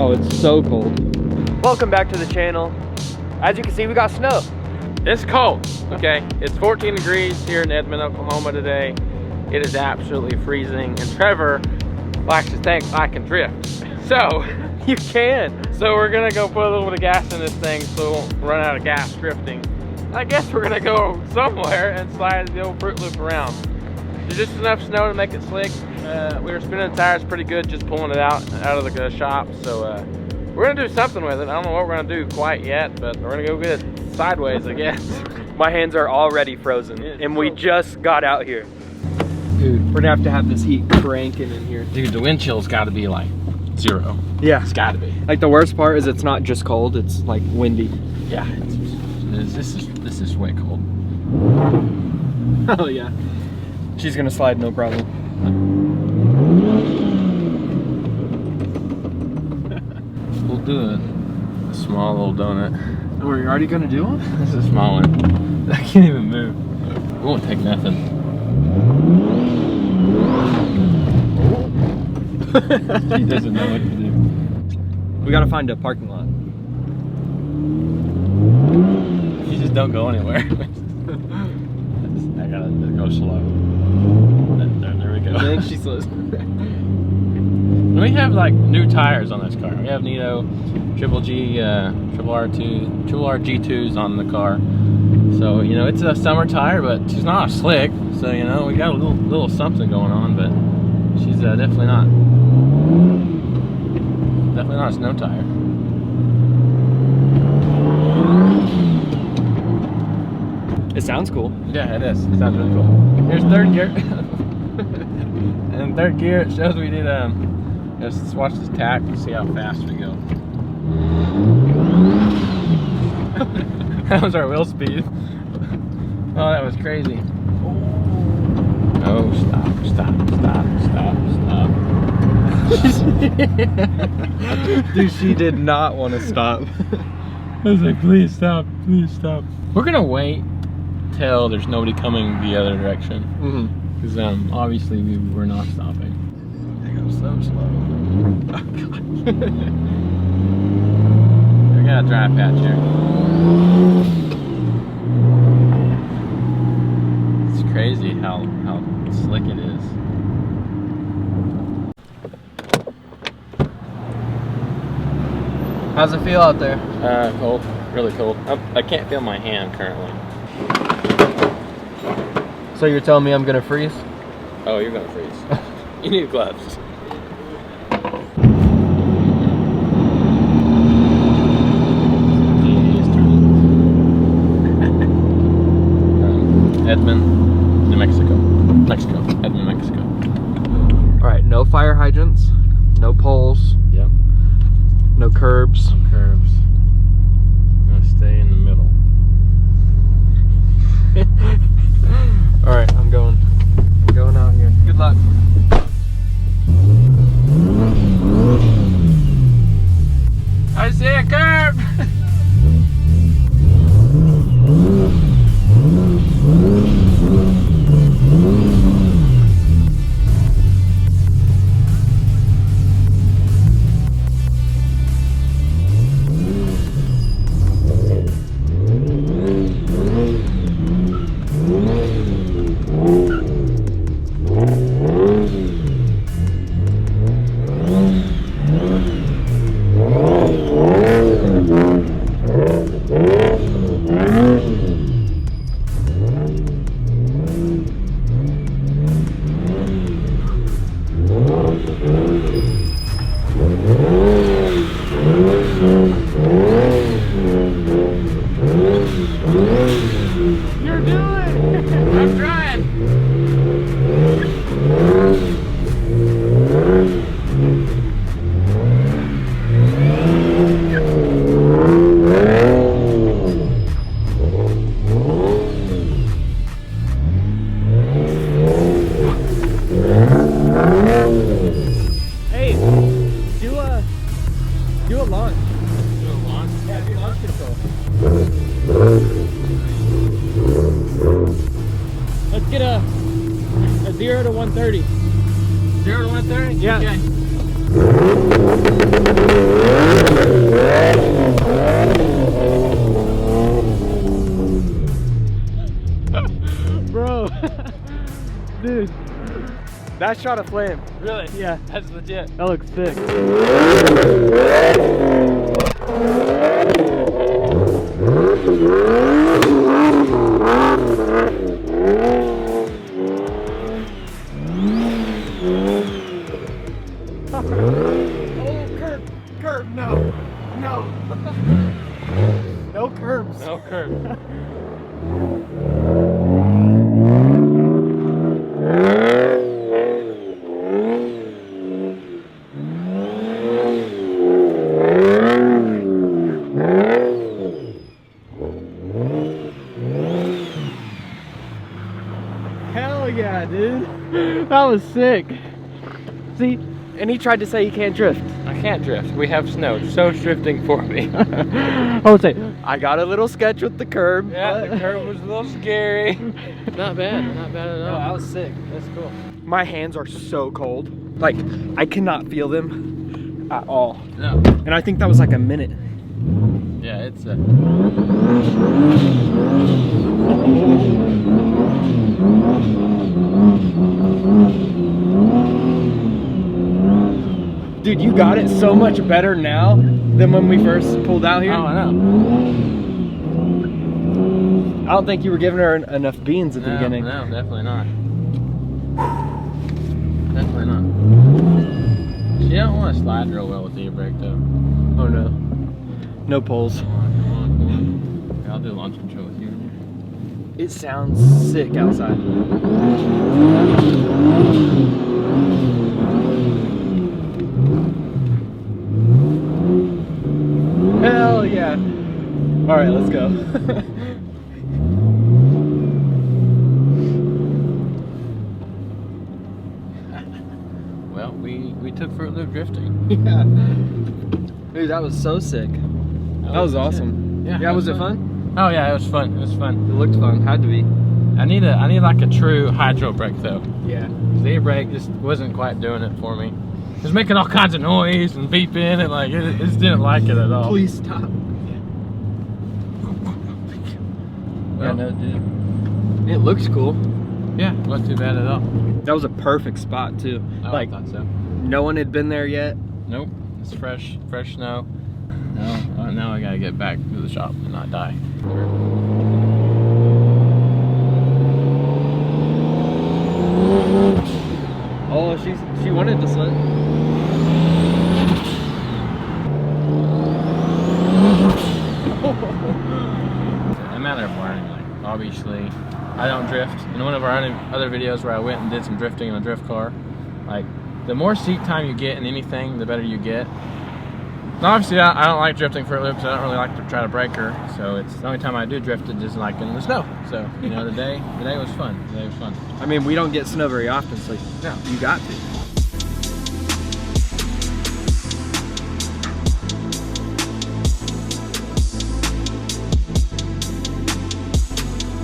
Oh, it's so cold. Welcome back to the channel. As you can see, we got snow. It's cold, okay? It's 14 degrees here in Edmond, Oklahoma today. It is absolutely freezing, and Trevor likes to think I can drift. So, You can. so we're gonna go put a little bit of gas in this thing so we won't run out of gas drifting. I guess we're gonna go somewhere and slide the old Fruit Loop around. There's just enough snow to make it slick. We were spinning the tires pretty good, just pulling it out of the shop. So we're gonna do something with it. I don't know what we're gonna do quite yet, but we're gonna go get it sideways, I guess. My hands are already frozen, and we just got out here. Dude, we're gonna have this heat cranking in here. Dude, the wind chill's gotta be like 0. Yeah. It's gotta be. Like the worst part is it's not just cold, it's like windy. Yeah, this is way cold. Oh yeah. She's gonna slide, no problem. We'll do a small little donut. Oh, are you already gonna do one? This is a small one. I can't even move. It won't take nothing. He doesn't know what to do. We gotta find a parking lot. You just don't go anywhere. I gotta go slow. There we go. I think she slows. We have like new tires on this car. We have Nito triple RG2s on the car. So, you know, it's a summer tire, but she's not a slick. So, you know, we got a little something going on, but she's definitely not a snow tire. It sounds cool. Yeah, it is. It sounds really cool. Here's third gear. And third gear, it shows we did let's watch this tack and see how fast we go. That was our wheel speed. Oh, that was crazy. Oh, stop. Dude, she did not want to stop. I was like, please stop, please stop. We're gonna wait till there's nobody coming the other direction. Because obviously we're not stopping. I go so slow. Oh god. We got a dry patch here. It's crazy how slick it is. How's it feel out there? Cold, really cold. I can't feel my hand currently. So you're telling me I'm gonna freeze? Oh, you're gonna freeze. You need gloves. Edmond, New Mexico. Edmond, Mexico. Alright, no fire hydrants, no poles, Yep. no curbs. Some curbs. I'm gonna stay in the middle. Alright, I'm going out here. Good luck. I see a curb! You're doing! I'm trying! Hey, do a launch. Do a launch? Yeah, do launch control. Let's get a 0 to 130. 0 to 130? Yeah. Okay. Bro, dude, that shot a flame. Really? Yeah, That's legit. that looks sick. Oh, curb, no. No curbs. No curve. Hell yeah, dude. That was sick. See, and he tried to say he can't drift. I can't drift. We have snow. Snow's drifting for me. I would say, I got a little sketch with the curb. Yeah, the curve was a little scary. Not bad. Not bad at all. No, that was sick. That's cool. My hands are so cold. Like, I cannot feel them at all. No. And I think that was like a minute. Yeah, it's Dude, you got it so much better now than when we first pulled out here. Oh, I know. I don't think you were giving her enough beans at the beginning. No, definitely not. Definitely not. She don't want to slide real well with the brake though. Oh no. No poles. Come on. I'll do launch control with you. It sounds sick outside. Hell yeah. Alright, let's go. Well, we took Fruit Loop drifting. Yeah. Dude, that was so sick. That was awesome. Yeah, was it fun? Oh yeah, it was fun. It was fun. It looked fun. Had to be. I need like a true hydro brake though. Yeah. The e-brake just wasn't quite doing it for me. It was making all kinds of noise and beeping and like it just didn't like it at all. Please stop. Well, Yeah, no, dude. It looks cool. yeah, wasn't too bad at all. That was a perfect spot too. Oh, Like, I thought so. no one had been there yet. Nope, it's fresh snow. No, now I gotta get back to the shop and not die. Oh, she wanted to slip. A matter of learning. Like, obviously, I don't drift. In one of our other videos where I went and did some drifting in a drift car, like the more seat time you get in anything, the better you get. Now, obviously, I don't like drifting Fruit Loops. I don't really like to try to break her. So it's the only time I do drift it is like in the snow. So you know, the day was fun. The day was fun. I mean, we don't get snow very often, so No. you got to.